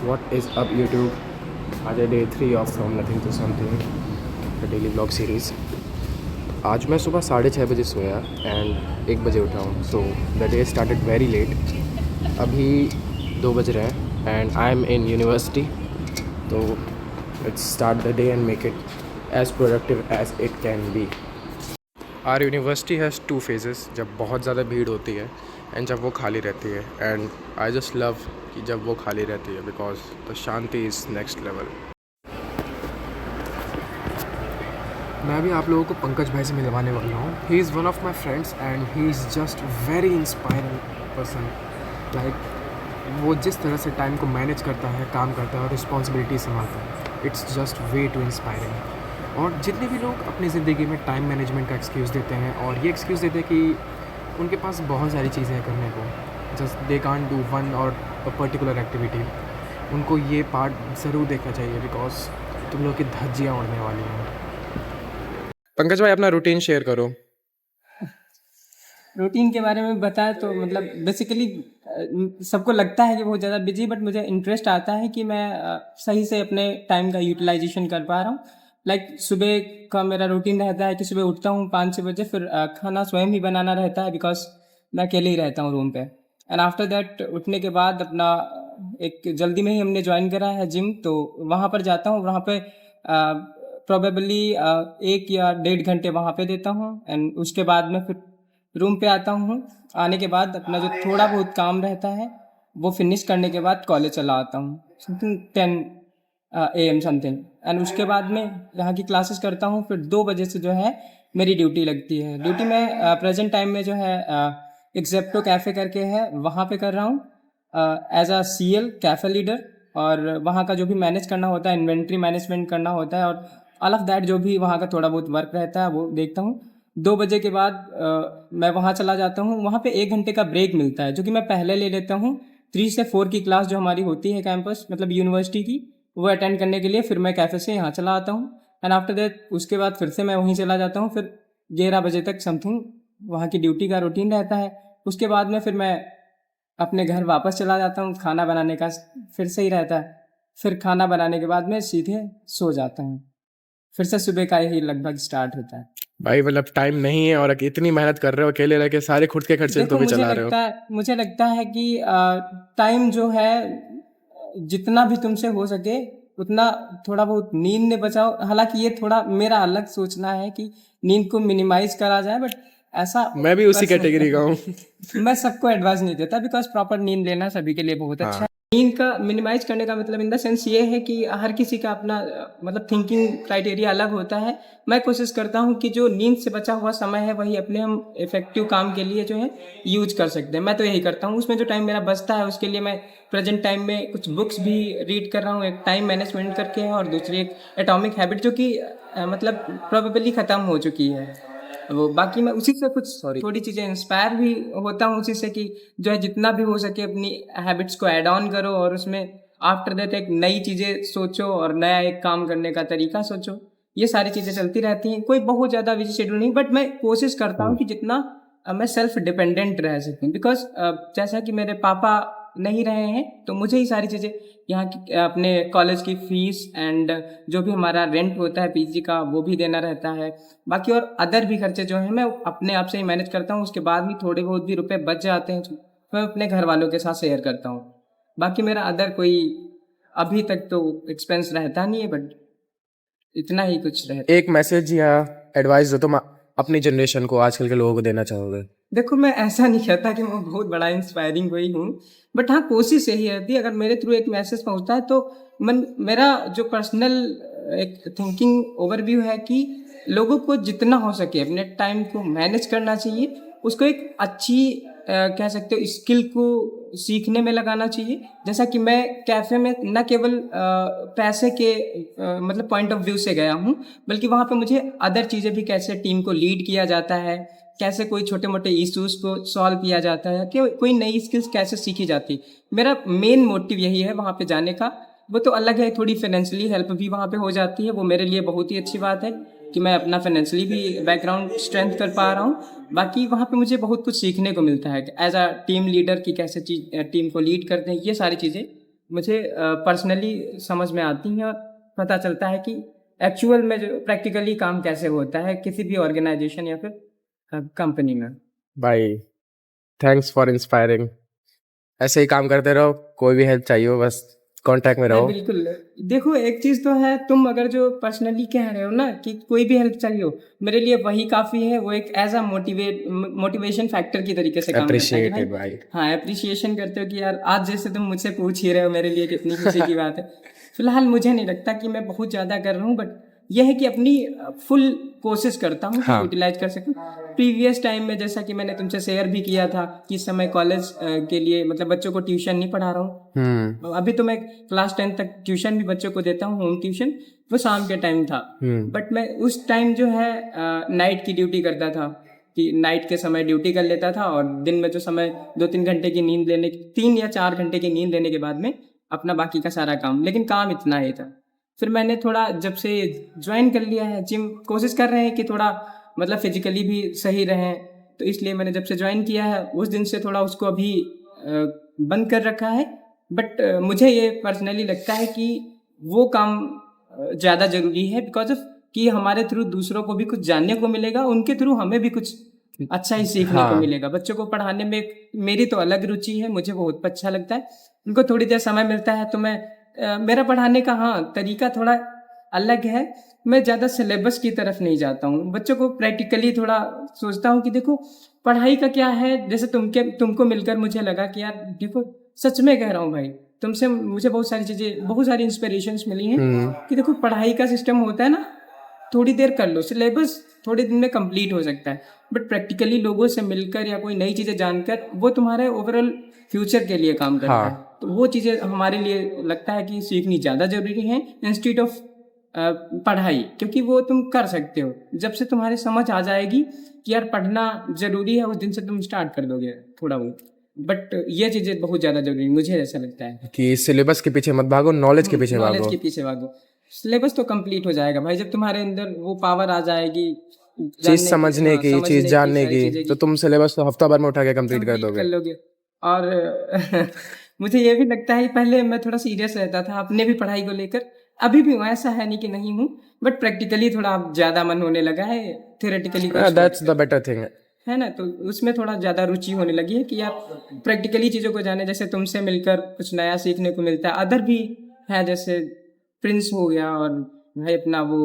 What is up YouTube? आज है day 3 of from nothing to something the daily blog series. आज मैं सुबह 6:30 बजे सोया एंड 1 बजे उठा हूँ। So the day started very late. अभी 2 बज रहे हैं and I am in university. तो let's start the day and make it as productive as it can be. Our university has 2 phases, जब बहुत ज़्यादा भीड़ होती है एंड जब वो खाली रहती है। एंड आई जस्ट लव कि जब वो खाली रहती है because the Shanti is next level. मैं अभी आप लोगों को पंकज भाई से मिलवाने वाला हूँ। He is one of my friends and he is just very inspiring person. Like वो जिस तरह से टाइम को मैनेज करता है, काम करता है और रिस्पॉन्सिबिलिटी संभालता है, it's just way too inspiring. और जितने भी लोग अपनी ज़िंदगी में टाइम मैनेजमेंट का एक्सक्यूज़ देते हैं और ये एक्सक्यूज़ देते हैं कि उनके पास बहुत सारी चीज़ें हैं करने को, just they can't do one और अ पर्टिकुलर एक्टिविटी, उनको ये पार्ट ज़रूर देखना चाहिए बिकॉज तुम लोग की धज्जियाँ उड़ने वाली हैं। पंकज भाई अपना रूटीन शेयर करो। रूटीन के बारे में बताएं तो मतलब बेसिकली सबको लगता है कि बहुत ज़्यादा बिजी, बट मुझे इंटरेस्ट आता है कि मैं सही से अपने टाइम का यूटिलाइजेशन कर पा रहा हूँ। लाइक सुबह का मेरा रूटीन रहता है कि सुबह उठता हूँ 5-6 बजे, फिर खाना स्वयं ही बनाना रहता है बिकॉज मैं अकेले ही रहता हूँ रूम पे। एंड आफ्टर दैट उठने के बाद अपना एक जल्दी में ही हमने ज्वाइन करा है जिम, तो वहाँ पर जाता हूँ। वहाँ पे प्रोबेबली 1 या 1.5 घंटे वहाँ पे देता हूँ एंड उसके बाद में फिर रूम पे आता हूँ। आने के बाद अपना जो थोड़ा बहुत काम रहता है वो फिनिश करने के बाद कॉलेज चला आता हूँ, समथिंग 10 AM समथिंग। एंड उसके बाद में यहाँ की क्लासेस करता हूँ। फिर 2 बजे से जो है मेरी ड्यूटी लगती है। ड्यूटी में प्रेजेंट टाइम में जो है एक जेप्टो कैफ़े करके है, वहाँ पे कर रहा हूँ as a CL cafe leader. और वहाँ का जो भी मैनेज करना होता है, इन्वेंट्री मैनेजमेंट करना होता है और ऑल ऑफ दैट जो भी वहाँ का थोड़ा बहुत वर्क रहता है वो देखता हूँ। 2 बजे के बाद मैं वहाँ चला जाता हूँ। वहाँ पे 1 घंटे का ब्रेक मिलता है जो कि मैं पहले ले लेता हूँ। 3 से 4 की क्लास जो हमारी होती है कैंपस मतलब यूनिवर्सिटी की, वो अटेंड करने के लिए फिर मैं कैफ़े से यहाँ चला आता हूँ। एंड आफ्टर दैट उसके बाद फिर से मैं वहीं चला जाता हूँ। फिर 11 बजे तक समथिंग वहाँ की ड्यूटी का रूटीन रहता है। उसके बाद में फिर मैं अपने घर वापस चला जाता हूँ। खाना बनाने का फिर से ही रहता है। फिर खाना बनाने के बाद मैं सीधे सो जाता हूँ। फिर से सुबह का ही लगभग स्टार्ट होता है। भाई मतलब टाइम नहीं है और इतनी मेहनत कर रहे हो, अकेले रह के सारे खुद के खर्चे तो देखो भी चला रहे हो। मुझे लगता है कि टाइम जो है जितना भी तुमसे हो सके उतना थोड़ा बहुत नींद में बचाओ। हालांकि ये थोड़ा मेरा अलग सोचना है कि नींद को मिनिमाइज करा जाए, बट ऐसा मैं भी उसी कर सकते कैटेगरी का हूँ। हैं। मैं सबको एडवाइस नहीं देता बिकॉज प्रॉपर नींद लेना सभी के लिए बहुत अच्छा हाँ। है। नींद का मिनिमाइज करने का मतलब इन द सेंस ये है कि हर किसी का अपना मतलब थिंकिंग क्राइटेरिया अलग होता है। मैं कोशिश करता हूँ कि जो नींद से बचा हुआ समय है वही अपने हम इफेक्टिव काम के लिए जो है यूज कर सकते हैं। मैं तो यही करता हूँ। उसमें जो टाइम मेरा बचता है उसके लिए मैं प्रेजेंट टाइम में कुछ बुक्स भी रीड कर रहा हूँ, एक टाइम मैनेजमेंट करके है और दूसरी एक एटॉमिक हैबिट जो कि मतलब प्रोबेबली ख़त्म हो चुकी है वो। बाकी मैं उसी से कुछ थोड़ी चीज़ें इंस्पायर भी होता हूँ उसी से कि जो है जितना भी हो सके अपनी हैबिट्स को ऐड ऑन करो और उसमें आफ्टर दैट एक नई चीज़ें सोचो और नया एक काम करने का तरीका सोचो। ये सारी चीज़ें चलती रहती हैं। कोई बहुत ज़्यादा बिजी शेड्यूल नहीं, बट मैं कोशिश करता हूँ कि जितना मैं सेल्फ डिपेंडेंट रह सकूँ बिकॉज जैसा कि मेरे पापा नहीं रहे हैं तो मुझे ही सारी चीज़ें यहाँ की अपने कॉलेज की फ़ीस एंड जो भी हमारा रेंट होता है पीजी का वो भी देना रहता है। बाकी और अदर भी खर्चे जो हैं मैं अपने आप से ही मैनेज करता हूँ। उसके बाद भी थोड़े बहुत भी रुपए बच जाते हैं जो मैं अपने घर वालों के साथ शेयर करता हूँ। बाकी मेरा अदर कोई अभी तक तो एक्सपेंस रहता नहीं है, बट इतना ही कुछ रहता है। एक मैसेज या एडवाइस दो तुम अपनी जनरेशन को, आजकल के लोगों को देना चाहोगे? देखो मैं ऐसा नहीं कहता कि मैं बहुत बड़ा इंस्पायरिंग कोई हूँ, बट हाँ कोशिश यही रहती है अगर मेरे थ्रू एक मैसेज पहुँचता है तो मन मेरा जो पर्सनल एक थिंकिंग ओवरव्यू है कि लोगों को जितना हो सके अपने टाइम को मैनेज करना चाहिए। उसको एक अच्छी कह सकते हो स्किल को सीखने में लगाना चाहिए। जैसा कि मैं कैफ़े में न केवल पैसे के मतलब पॉइंट ऑफ व्यू से गया हूँ, बल्कि वहाँ पे मुझे अदर चीज़ें भी कैसे टीम को लीड किया जाता है, कैसे कोई छोटे मोटे इश्यूज को सॉल्व किया जाता है, कि कोई नई स्किल्स कैसे सीखी जाती। मेरा मेन मोटिव यही है वहाँ पे जाने का। वो तो अलग है, थोड़ी फाइनेंशियली हेल्प भी वहाँ पे हो जाती है, वो मेरे लिए बहुत ही अच्छी बात है कि मैं अपना फाइनेंशियली भी बैकग्राउंड स्ट्रेंथ कर पा रहा हूँ। बाकी वहाँ पे मुझे बहुत कुछ सीखने को मिलता है एज अ टीम लीडर की कैसे चीज टीम को लीड करते हैं। ये सारी चीज़ें मुझे पर्सनली समझ में आती हैं और पता चलता है कि एक्चुअल में जो प्रैक्टिकली काम कैसे होता है किसी भी ऑर्गेनाइजेशन या फिर कंपनी में। भाई थैंक्स फॉर इंस्पायरिंग। ऐसे ही काम करते रहो, कोई भी हेल्प चाहिए हो बस कांटेक्ट में नहीं रहो। बिल्कुल, देखो एक चीज़ तो है, तुम अगर जो पर्सनली कह रहे हो ना कि कोई भी हेल्प चाहिए हो, मेरे लिए वही काफ़ी है। वो एक एज अ मोटिवेशन फैक्टर की तरीके से काम करता है कि भाई, अप्रिशिएटेड भाई। हाँ अप्रिसिएशन करते हो कि यार आज जैसे तुम मुझसे पूछ ही रहे हो, मेरे लिए कितनी खुशी की बात है। फिलहाल मुझे नहीं लगता कि मैं बहुत ज़्यादा कर रहा हूँ, बट यह है कि अपनी फुल कोशिश करता हूँ कि हाँ। यूटिलाइज कर सकूँ। प्रीवियस टाइम में जैसा कि मैंने तुमसे शेयर भी किया था कि इस समय कॉलेज के लिए मतलब बच्चों को ट्यूशन नहीं पढ़ा रहा हूँ। अभी तो मैं क्लास 10 तक ट्यूशन भी बच्चों को देता हूँ, होम ट्यूशन। वो शाम के टाइम था, बट मैं उस टाइम जो है नाइट की ड्यूटी करता था कि नाइट के समय ड्यूटी कर लेता था और दिन में जो समय 2-3 घंटे की नींद लेने 3 या 4 घंटे की नींद लेने के बाद में अपना बाकी का सारा काम, लेकिन काम इतना ही था। फिर मैंने थोड़ा जब से ज्वाइन कर लिया है जिम, कोशिश कर रहे हैं कि थोड़ा मतलब फिजिकली भी सही रहें, तो इसलिए मैंने जब से ज्वाइन किया है उस दिन से थोड़ा उसको अभी बंद कर रखा है। बट मुझे ये पर्सनली लगता है कि वो काम ज़्यादा ज़रूरी है, बिकॉज ऑफ कि हमारे थ्रू दूसरों को भी कुछ जानने को मिलेगा, उनके थ्रू हमें भी कुछ अच्छा ही सीखने को मिलेगा। बच्चों को पढ़ाने में मेरी तो अलग रुचि है, मुझे बहुत अच्छा लगता है। उनको थोड़ी देर समय मिलता है तो मैं मेरा पढ़ाने का हाँ तरीका थोड़ा अलग है। मैं ज़्यादा सिलेबस की तरफ नहीं जाता हूँ, बच्चों को प्रैक्टिकली थोड़ा सोचता हूँ कि देखो पढ़ाई का क्या है। जैसे तुमको मिलकर मुझे लगा कि यार देखो, सच में कह रहा हूँ भाई, तुमसे मुझे बहुत सारी चीज़ें, बहुत सारी इंस्पिरेशंस मिली हैं कि देखो पढ़ाई का सिस्टम होता है ना, थोड़ी देर कर लो, सिलेबस थोड़े दिन में कंप्लीट हो सकता है, बट प्रैक्टिकली लोगों से मिलकर या कोई नई चीज़ें जानकर वो तुम्हारे ओवरऑल फ्यूचर के लिए काम करता है। तो वो चीज़ें हमारे लिए लगता है कि सीखनी ज़्यादा ज़रूरी है इंस्टीड ऑफ पढ़ाई, क्योंकि वो तुम कर सकते हो जब से तुम्हारी समझ आ जाएगी कि यार पढ़ना ज़रूरी है, उस दिन से तुम स्टार्ट कर दोगे थोड़ा बहुत। बट ये चीज़ें बहुत ज़्यादा ज़रूरी मुझे ऐसा लगता है कि सिलेबस के पीछे मत भागो, नॉलेज के पीछे नॉलेज भागो। के पीछे भागो। सिलेबस तो कंप्लीट हो जाएगा भाई जब तुम्हारे अंदर वो पावर आ जाएगी चीज जानने की, समझने हाँ, की, चीज समझने की, जानने सारी की, चीज़ें तो की तुम सिलेबस तो हफ्ता भर में उठा के कंप्लीट कर कंप्लीट कर दोगे। लोगे। और मुझे ये भी लगता है पहले मैं थोड़ा सीरियस रहता था अपने भी पढ़ाई को लेकर, अभी भी हूँ, ऐसा है नहीं कि नहीं हूँ, बट प्रैक्टिकली थोड़ा अब ज़्यादा मन होने लगा है थियोरेटिकली को छोड़ दैट्स द बेटर थिंग। है ना। तो उसमें थोड़ा ज़्यादा रुचि होने लगी है कि आप प्रैक्टिकली चीज़ों को जाने, जैसे तुमसे मिलकर कुछ नया सीखने को मिलता है। अदर भी है जैसे प्रिंस हो गया और भाई अपना वो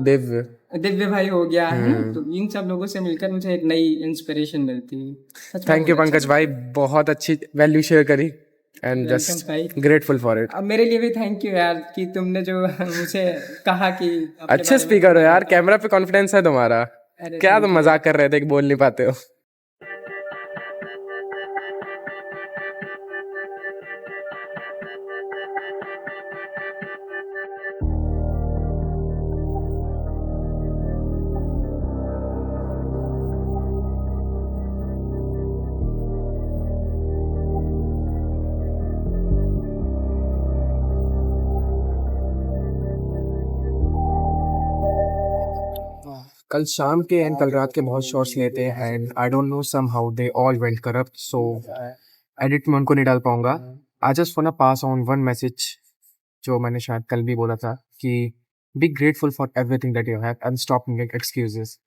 दिव्य। दिव्य भाई हो गया है ना, तो इन सब लोगों से मिलकर मुझे एक नई इंस्पिरेशन मिलती है। सच में थैंक यू बहुत अच्छा पंकज भाई, बहुत अच्छी वैल्यू शेयर करी एंड वेलकम जस्ट भाई। Grateful for it. अब मेरे लिए भी थैंक यू यार कि तुमने जो मुझे कहा कि अपने अच्छे बारे में स्पीकर हो थोड़ा यार, बताओ। कैमरा पे कॉन्फिडेंस है तुम्हारा। अरे क्या थैंक तुम यू यार। मजाक कर रहे थे कि बोल नहीं पाते हो। कल शाम के एंड कल रात के बहुत शॉट्स लेते हैं and I don't know somehow they all went corrupt, so edit में उनको नहीं डाल पाऊंगा। I just want pass on one message जो मैंने शायद कल भी बोला था कि be grateful for everything that you have and stop making excuses.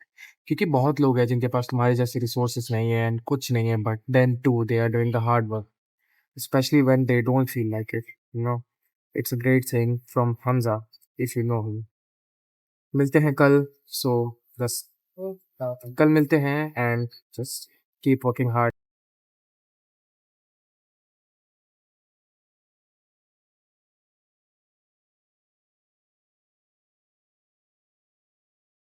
क्योंकि बहुत लोग हैं जिनके पास तुम्हारे जैसे रिसोर्सेज नहीं है एंड कुछ नहीं है, but then too they are doing the hard work, especially when they don't feel like it. You know, it's a great thing from Hamza, if you know him. मिलते हैं कल, so बस कल मिलते हैं and just keep working hard.